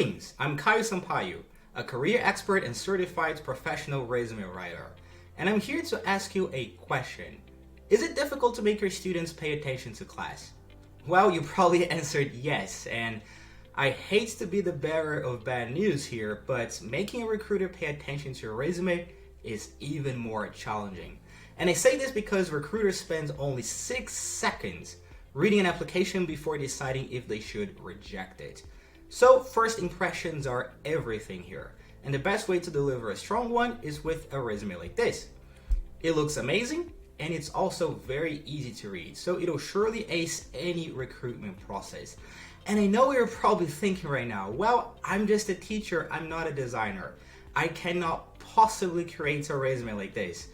Greetings, I'm Caio Sampaio, a career expert and certified professional resume writer, and I'm here to ask you a question. Is it difficult to make your students pay attention to class? Well, you probably answered yes, and I hate to be the bearer of bad news here, but making a recruiter pay attention to your resume is even more challenging. And I say this because recruiters spend only 6 seconds reading an application before deciding if they should reject it. So first impressions are everything here, and the best way to deliver a strong one is with a resume like this. It looks amazing, and it's also very easy to read, so it'll surely ace any recruitment process. And I know you're probably thinking right now, well, I'm just a teacher, I'm not a designer. I cannot possibly create a resume like this.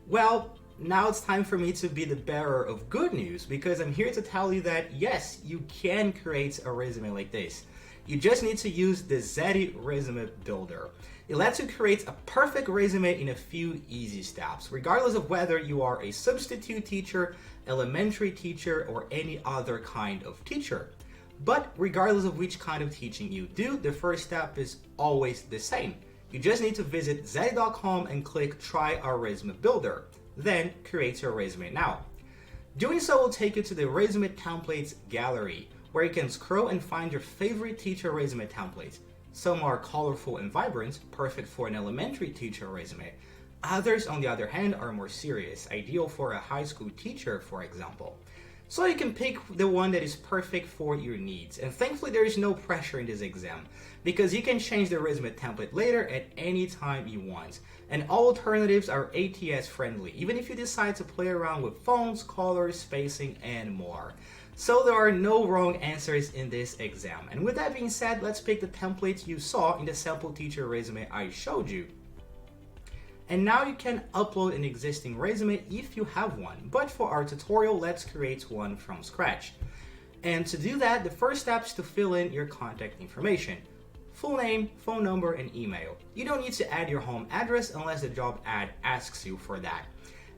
Well, now it's time for me to be the bearer of good news, because I'm here to tell you that yes, you can create a resume like this. You just need to use the Zety resume builder. It lets you create a perfect resume in a few easy steps, regardless of whether you are a substitute teacher, elementary teacher, or any other kind of teacher. But regardless of which kind of teaching you do, the first step is always the same. You just need to visit Zety.com and click Try Our Resume Builder. Then create your resume now. Doing so will take you to the Resume Templates gallery, where you can scroll and find your favorite teacher resume templates. Some are colorful and vibrant, perfect for an elementary teacher resume. Others, on the other hand, are more serious, ideal for a high school teacher, for example. So you can pick the one that is perfect for your needs. And thankfully, there is no pressure in this exam, because you can change the resume template later at any time you want. And all alternatives are ATS friendly, even if you decide to play around with fonts, colors, spacing, and more. So there are no wrong answers in this exam. And with that being said, let's pick the template you saw in the sample teacher resume I showed you. And now you can upload an existing resume if you have one. But for our tutorial, let's create one from scratch. And to do that, the first step is to fill in your contact information. Full name, phone number, and email. You don't need to add your home address unless the job ad asks you for that.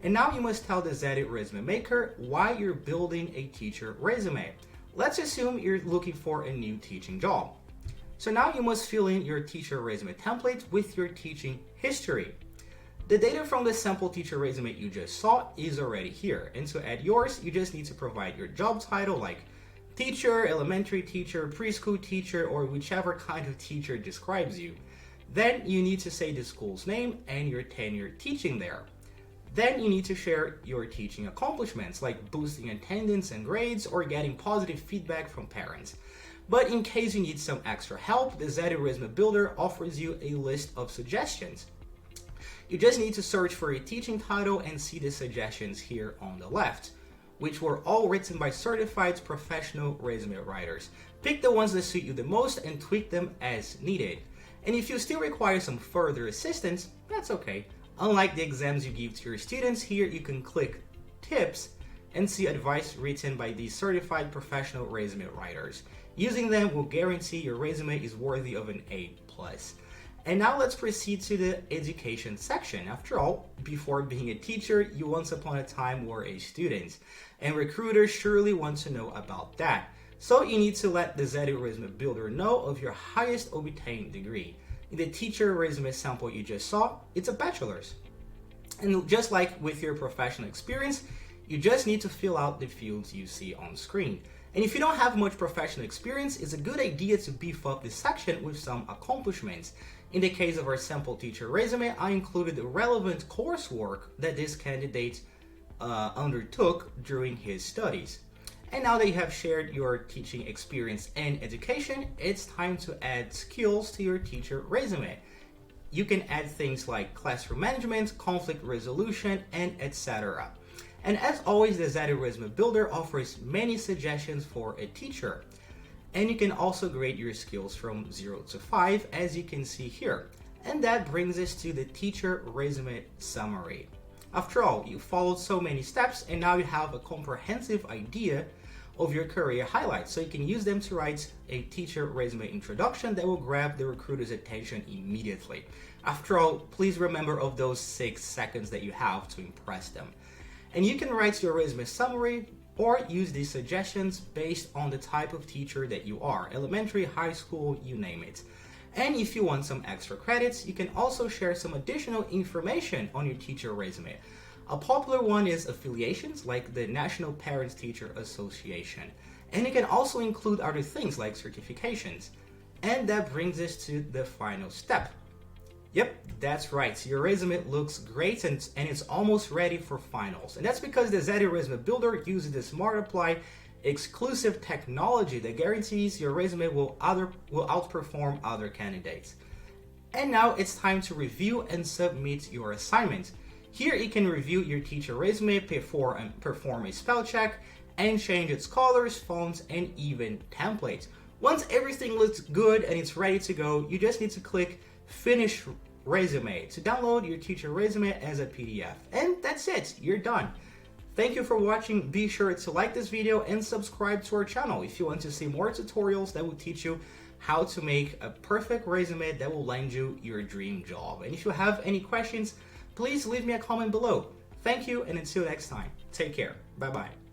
And now you must tell the Zety resume maker why you're building a teacher resume. Let's assume you're looking for a new teaching job. So now you must fill in your teacher resume template with your teaching history. The data from the sample teacher resume you just saw is already here. And to add yours, you just need to provide your job title like teacher, elementary teacher, preschool teacher, or whichever kind of teacher describes you. Then you need to say the school's name and your tenure teaching there. Then you need to share your teaching accomplishments like boosting attendance and grades or getting positive feedback from parents. But in case you need some extra help, the Zety Resume Builder offers you a list of suggestions. You just need to search for a teaching title and see the suggestions here on the left, which were all written by certified professional resume writers. Pick the ones that suit you the most and tweak them as needed. And if you still require some further assistance, that's okay. Unlike the exams you give to your students, here you can click Tips and see advice written by these certified professional resume writers. Using them will guarantee your resume is worthy of an A+. And now let's proceed to the education section. After all, before being a teacher, you once upon a time were a student, and recruiters surely want to know about that. So you need to let the Zety Resume Builder know of your highest obtained degree. In the teacher resume sample you just saw, it's a bachelor's. And just like with your professional experience, you just need to fill out the fields you see on screen. And if you don't have much professional experience, it's a good idea to beef up this section with some accomplishments. In the case of our sample teacher resume, I included the relevant coursework that this candidate undertook during his studies. And now that you have shared your teaching experience and education, it's time to add skills to your teacher resume. You can add things like classroom management, conflict resolution, and etc. And as always, the Zety Resume Builder offers many suggestions for a teacher. And you can also grade your skills from 0 to 5, as you can see here. And that brings us to the teacher resume summary. After all, you followed so many steps, and now you have a comprehensive idea of your career highlights, so you can use them to write a teacher resume introduction that will grab the recruiter's attention immediately. After all, please remember of those 6 seconds that you have to impress them. And you can write your resume summary or use these suggestions based on the type of teacher that you are, elementary, high school, you name it. And if you want some extra credits, you can also share some additional information on your teacher resume. A popular one is affiliations, like the National Parents-Teacher Association. And it can also include other things like certifications. And that brings us to the final step. Yep, that's right. Your resume looks great and it's almost ready for finals. And that's because the Zety Resume Builder uses the Smart Apply exclusive technology that guarantees your resume will outperform other candidates. And now it's time to review and submit your assignment. Here you can review your teacher resume, perform a spell check, and change its colors, fonts, and even templates. Once everything looks good and it's ready to go, you just need to click Finish Resume to download your teacher resume as a PDF. And that's it, you're done. Thank you for watching. Be sure to like this video and subscribe to our channel if you want to see more tutorials that will teach you how to make a perfect resume that will land you your dream job. And if you have any questions, please leave me a comment below. Thank you, and until next time, take care. Bye-bye.